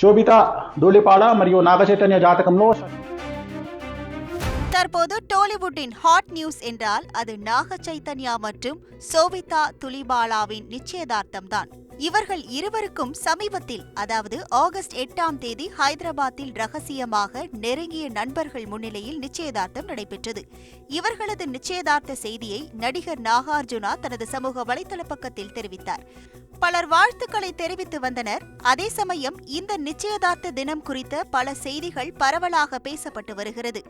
శోభిత ధూళిపాడ మరియు నాగచైతన్య జాతకంలో தற்போது டாலிவுட்டின் ஹாட் நியூஸ் என்றால் அது நாக சைத்தன்யா மற்றும் சோபிதா துலிபாலாவின் நிச்சயதார்த்தம்தான். இவர்கள் இருவருக்கும் சமீபத்தில், அதாவது ஆகஸ்ட் 8ஆம் தேதி ஹைதராபாத்தில் ரகசியமாக நெருங்கிய நண்பர்கள் முன்னிலையில் நிச்சயதார்த்தம் நடைபெற்றது. இவர்களது நிச்சயதார்த்த செய்தியை நடிகர் நாகார்ஜுனா தனது சமூக வலைதள பக்கத்தில் தெரிவித்தார். பலர் வாழ்த்துக்களை தெரிவித்து வந்தனர். அதே சமயம் இந்த நிச்சயதார்த்த தினம் குறித்த பல செய்திகள் பரவலாக பேசப்பட்டு வருகிறது.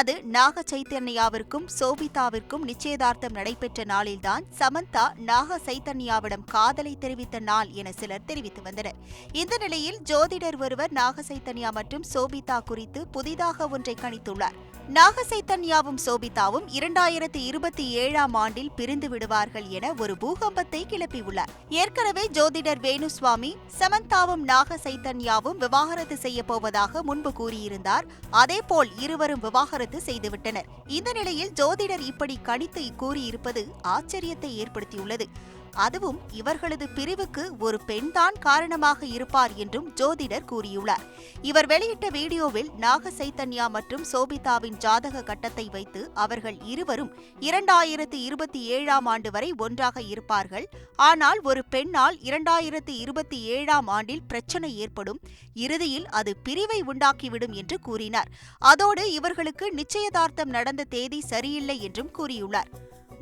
அது நாக சைத்தன்யாவிற்கும் சோபிதாவிற்கும் நிச்சயதார்த்தம் நடைபெற்ற நாளில்தான் சமந்தா நாக சைத்தன்யாவிடம் காதலை தெரிவித்த நாள் என சிலர் தெரிவித்து வந்தனர். இந்த நிலையில் ஜோதிடர் ஒருவர் நாக சைத்தன்யா மற்றும் சோபிதா குறித்து புதிதாக ஒன்றை கணித்துள்ளார். நாக சைத்தன்யாவும் சோபிதாவும் 2027ஆம் ஆண்டில் பிரிந்து விடுவார்கள் என ஒரு பூகம்பத்தை கிளப்பியுள்ளார். ஏற்கனவே ஜோதிடர் வேணுசுவாமி சமந்தாவும் நாக சைத்தன்யாவும் விவாகரத்து செய்ய போவதாக முன்பு கூறியிருந்தார். அதேபோல் இருவரும் விவாகரத்து செய்துவிட்டனர். இந்த நிலையில் ஜோதிடர் இப்படி கணித்து கூறியிருப்பது ஆச்சரியத்தை ஏற்படுத்தியுள்ளது. அதுவும் இவர்களது பிரிவுக்கு ஒரு பெண்தான் காரணமாக இருப்பார் என்றும் ஜோதிடர் கூறியுள்ளார். இவர் வெளியிட்ட வீடியோவில் நாக சைத்தன்யா மற்றும் சோபிதாவின் ஜாதக கட்டத்தை வைத்து அவர்கள் இருவரும் 2027ஆம் ஆண்டு வரை ஒன்றாக இருப்பார்கள். ஆனால் ஒரு பெண்ணால் 2027ஆம் ஆண்டில் பிரச்சனை ஏற்படும், இறுதியில் அது பிரிவை உண்டாக்கிவிடும் என்று கூறினார். அதோடு இவர்களுக்கு நிச்சயதார்த்தம் நடந்த தேதி சரியில்லை என்றும் கூறியுள்ளார்.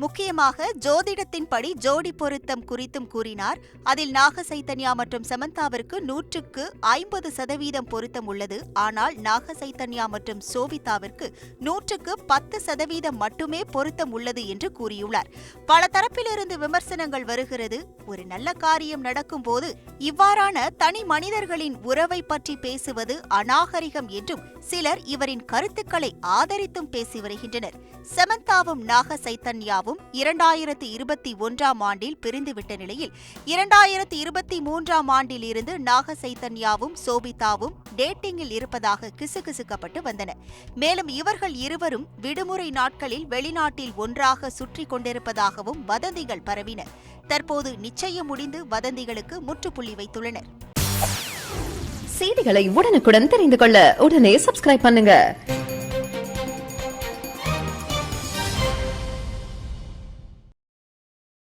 முக்கியமாக ஜோதிடத்தின்படி ஜோடி பொருத்தம் குறித்தும் கூறினார். அதில் நாக சைத்தன்யா மற்றும் சமந்தாவிற்கு 100% பொருத்தம் உள்ளது. ஆனால் நாக சைத்தன்யா மற்றும் சோபிதாவிற்கு 110% மட்டுமே பொருத்தம் உள்ளது என்று கூறியுள்ளார். பல தரப்பிலிருந்து விமர்சனங்கள் வருகிறது. ஒரு நல்ல காரியம் நடக்கும் போது இவ்வாறான தனி மனிதர்களின் உறவை பற்றி பேசுவது அநாகரிகம் என்றும் சிலர் இவரின் கருத்துக்களை ஆதரித்தும் பேசி வருகின்றனர். சமந்தாவும் நாக சைத்தன்யாவும் 2021ஆம் ஆண்டில் பிரிந்துவிட்ட நிலையில் 2023ஆம் ஆண்டில் இருந்து நாக சைத்தன்யாவும் சோபிதாவும் டேட்டிங்கில் இருப்பதாக கிசுகிசுக்கப்பட்டு வந்தன. மேலும் இவர்கள் இருவரும் விடுமுறை நாட்களில் வெளிநாட்டில் ஒன்றாக சுற்றி கொண்டிருப்பதாகவும் வதந்திகள் பரவின. தற்போது நிச்சயம் முடிந்து வதந்திகளுக்கு முற்றுப்புள்ளி வைத்துள்ளனர். செய்திகளை உடனுக்குடன் தெரிந்து கொள்ள உடனே சப்ஸ்கிரைப் பண்ணுங்க.